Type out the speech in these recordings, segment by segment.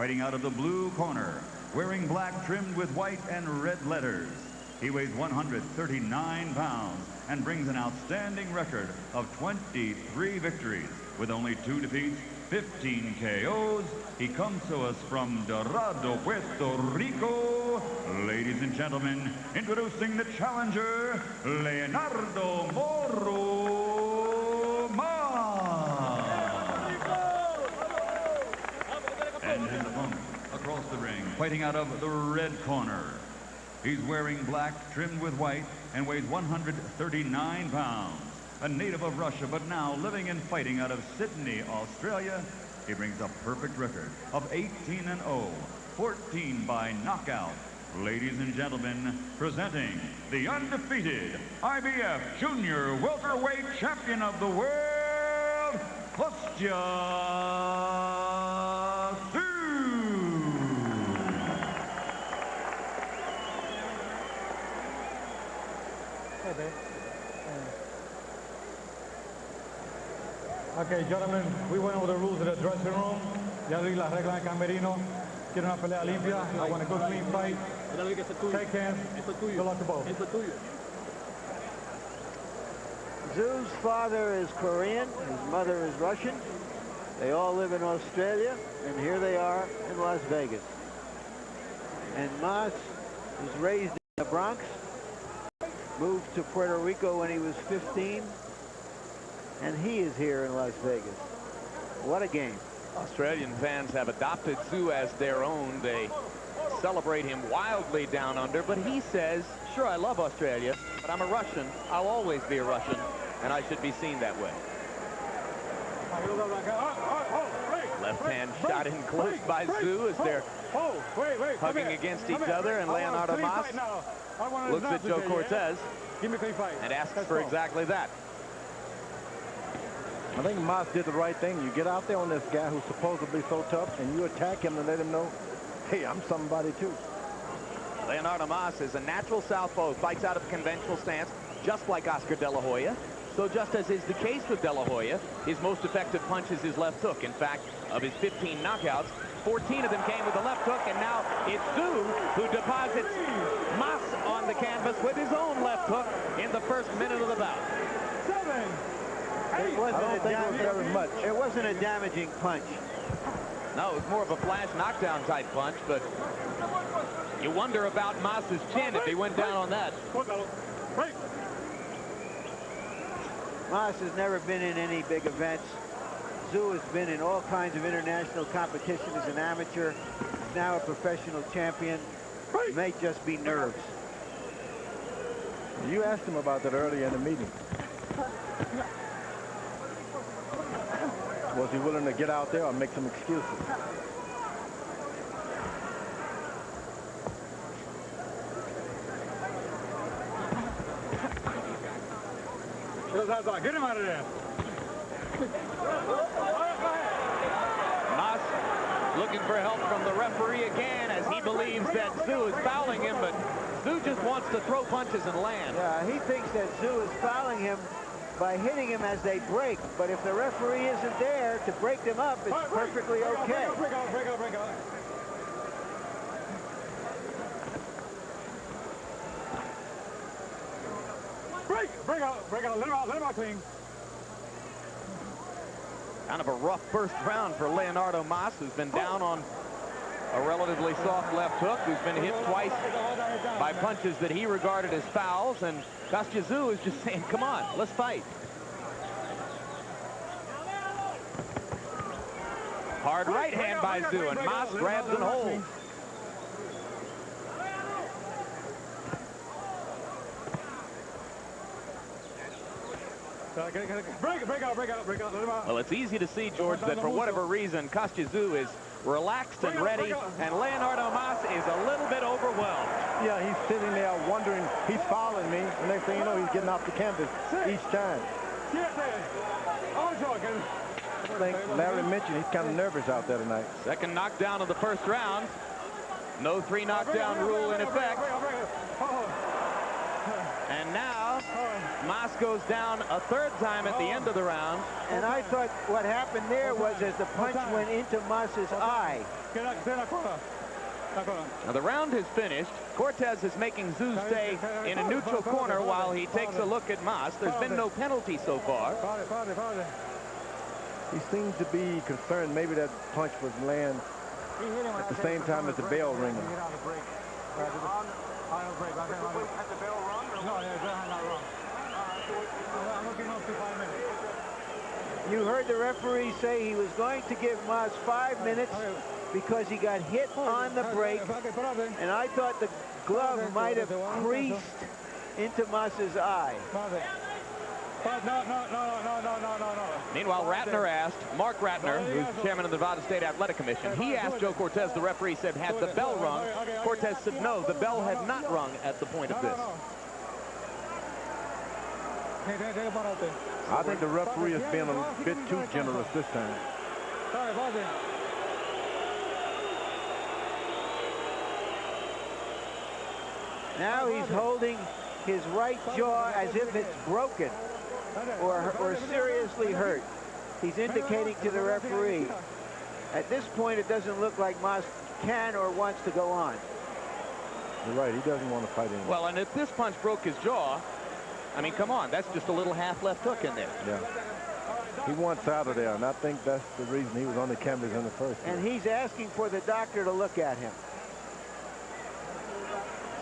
Fighting out of the blue corner, wearing black trimmed with white and red letters. He weighs 139 pounds and brings an outstanding record of 23 victories. With only 2 defeats, 15 KOs, he comes to us from Dorado, Puerto Rico. Ladies and gentlemen, introducing the challenger, Leonardo Mas. And his opponent across the ring, fighting out of the red corner. He's wearing black trimmed with white and weighs 139 pounds. A native of Russia, but now living and fighting out of Sydney, Australia. He brings a perfect record of 18-0, 14 by knockout. Ladies and gentlemen, presenting the undefeated IBF Junior Welterweight Champion of the World, Kostya Tszyu. Hey, babe. Okay, gentlemen, we went over the rules of the dressing room. Ya vi las reglas del camerino. Quiero una pelea limpia. I want a good clean fight. Take hands. Good luck to both. Tszyu's father is Korean, his mother is Russian. They all live in Australia, and here they are in Las Vegas. And Mas was raised in the Bronx, moved to Puerto Rico when he was 15, and he is here in Las Vegas. What a game. Australian fans have adopted Tszyu as their own. They celebrate him wildly down under, but he says, sure, I love Australia, but I'm a Russian. I'll always be a Russian, and I should be seen that way. Left hand shot in close by Tszyu as they're hugging against each other, and Leonardo Mas looks at Joe Cortez and asks for exactly that. I think Mas did the right thing. You get out there on this guy who's supposedly so tough, and you attack him and let him know, hey, I'm somebody too. Leonardo Mas is a natural southpaw, fights out of a conventional stance, just like Oscar De La Hoya. So just as is the case with De La Hoya, his most effective punch is his left hook. In fact, of his 15 knockouts, 14 of them came with the left hook, and now it's Tszyu who deposits Mas on the canvas with his own left hook in the first minute of the bout. It wasn't a damaging punch. No, it was more of a flash knockdown type punch, but you wonder about Mas's chin if he went down on that. Mas has never been in any big events. Tszyu has been in all kinds of international competition as an amateur. He's now a professional champion. It may just be nerves. You asked him about that earlier in the meeting. Was he willing to get out there or make some excuses? Get him out of there. Mas looking for help from the referee again as he believes that Tszyu is fouling him, but Tszyu just wants to throw punches and land. Yeah, he thinks that Tszyu is fouling him by hitting him as they break, but if the referee isn't there to break them up, it's perfectly okay. Break out. Let him out clean. Kind of a rough first round for Leonardo Mas, who's been down on a relatively soft left hook, who's been hit twice by punches that he regarded as fouls, and Kostya Tszyu is just saying, come on, let's fight. Hard right hand by Tszyu, and Mas grabs and holds. Well, it's easy to see, George, that for whatever reason, Kostya Tszyu is relaxed and ready, and Leonardo Mas is a little bit overwhelmed. Yeah, he's sitting there wondering, he's fouling me. The next thing you know, he's getting off the canvas each time. I think Larry mentioned he's kind of nervous out there tonight. Second knockdown of the first round. No 3 knockdown rule in effect. And now Mas goes down a third time at the end of the round. And I thought what happened there was as the punch went into Mas's eye. Now the round is finished. Cortez is making Tszyu stay in a neutral corner while he takes a look at Mas. There's been no penalty so far. He seems to be concerned maybe that punch was land at the same time as the bell ringing. You heard the referee say he was going to give Mas 5 minutes because he got hit on the break, and I thought the glove might have creased into Mas's eye. Meanwhile, Ratner asked, Mark Ratner, who's chairman of the Nevada State Athletic Commission, he asked Joe Cortez, the referee said, had the bell rung? Cortez said no, the bell had not rung at the point of this. I think the referee has been a bit too generous this time. Now he's holding his right jaw as if it's broken or seriously hurt. He's indicating to the referee. At this point, it doesn't look like Mas can or wants to go on. You're right, he doesn't want to fight anymore. Well, and if this punch broke his jaw, I mean, come on, that's just a little half left hook in there. Yeah. He wants out of there, and I think that's the reason he was on the canvas in the first. And he's asking for the doctor to look at him.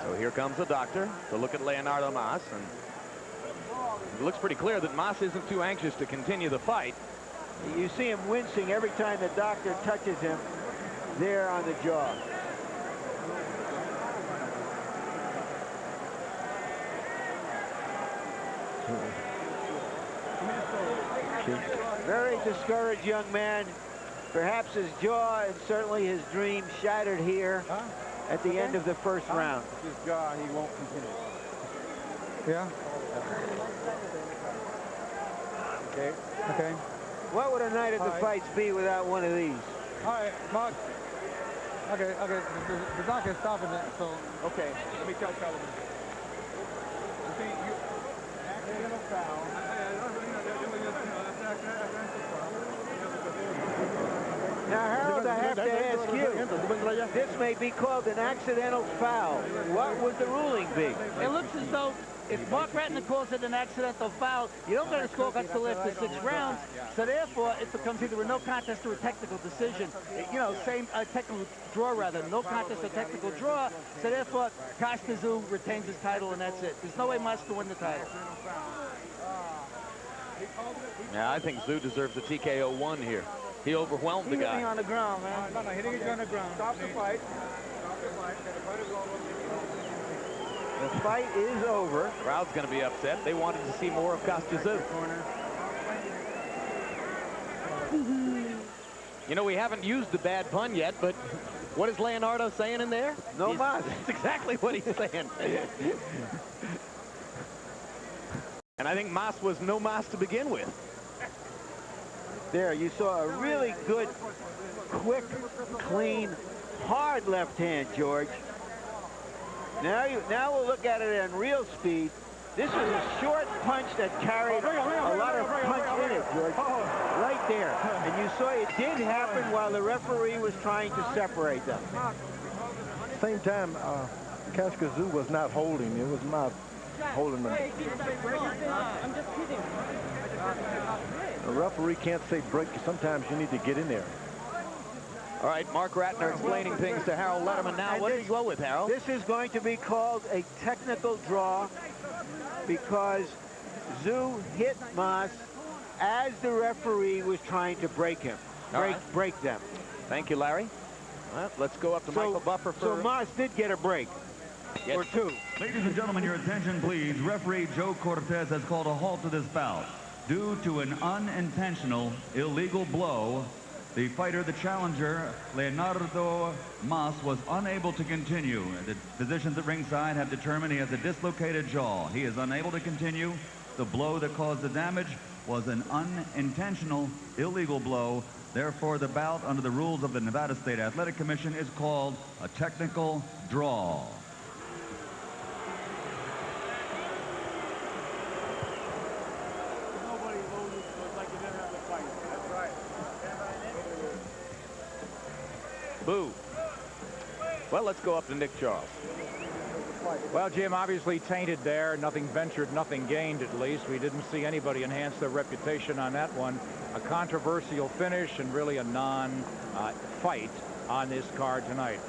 So here comes the doctor to look at Leonardo Mas, and it looks pretty clear that Mas isn't too anxious to continue the fight. You see him wincing every time the doctor touches him there on the jaw. Very discouraged young man. Perhaps his jaw and certainly his dream shattered here at the end of the first round. His jaw, he won't continue. Yeah. Okay. Okay. What would a night of the fights be without one of these? All right, Mark. Okay. The doctor's stopping it, so. Okay. Let me tell Calvin. You see, you accidental foul. Now, Harold, I have to ask you, this may be called an accidental foul. What would the ruling be? It looks as though if Mark Ratner calls it an accidental foul, you don't get a scorecard until after 6 rounds. So therefore, it becomes either a no contest or a technical decision. You know, same technical draw rather, no contest or technical draw. So therefore, Kostya Tszyu retains his title, and that's it. There's no way Mas to win the title. Yeah, I think Tszyu deserves a TKO 1 here. He overwhelmed the guy. He's on the ground, man. No, he didn't get on the ground. Stop the fight. Stop the fight. The fight is over. Crowd's going to be upset. They wanted to see more of Kostya Tszyu. You know, we haven't used the bad pun yet, but what is Leonardo saying in there? No Mas. That's exactly what he's saying. And I think Mas was no Mas to begin with. There, you saw a really good, quick, clean, hard left hand, George. Now we'll look at it in real speed. This was a short punch that carried a lot of punch in it, George. Right there. And you saw it did happen while the referee was trying to separate them. Same time, Kostya Tszyu was not holding. It was Mas holding them. I'm just kidding. The referee can't say break. Sometimes you need to get in there. All right, Mark Ratner explaining things to Harold Letterman now. What did he go with, Harold? This is going to be called a technical draw because Tszyu hit Mas as the referee was trying to break him, break them. Thank you, Larry. Well, let's go up to Michael Buffer for... So Mas did get a break. Yes. Or 2. Ladies and gentlemen, your attention, please. Referee Joe Cortez has called a halt to this bout. Due to an unintentional illegal blow, the fighter, the challenger, Leonardo Mas, was unable to continue. The physicians at ringside have determined he has a dislocated jaw. He is unable to continue. The blow that caused the damage was an unintentional illegal blow. Therefore, the bout under the rules of the Nevada State Athletic Commission is called a technical draw. Boo. Well, let's go up to Nick Charles. Well, Jim, obviously tainted there. Nothing ventured, nothing gained, at least. We didn't see anybody enhance their reputation on that one. A controversial finish and really a non-fight on this card tonight.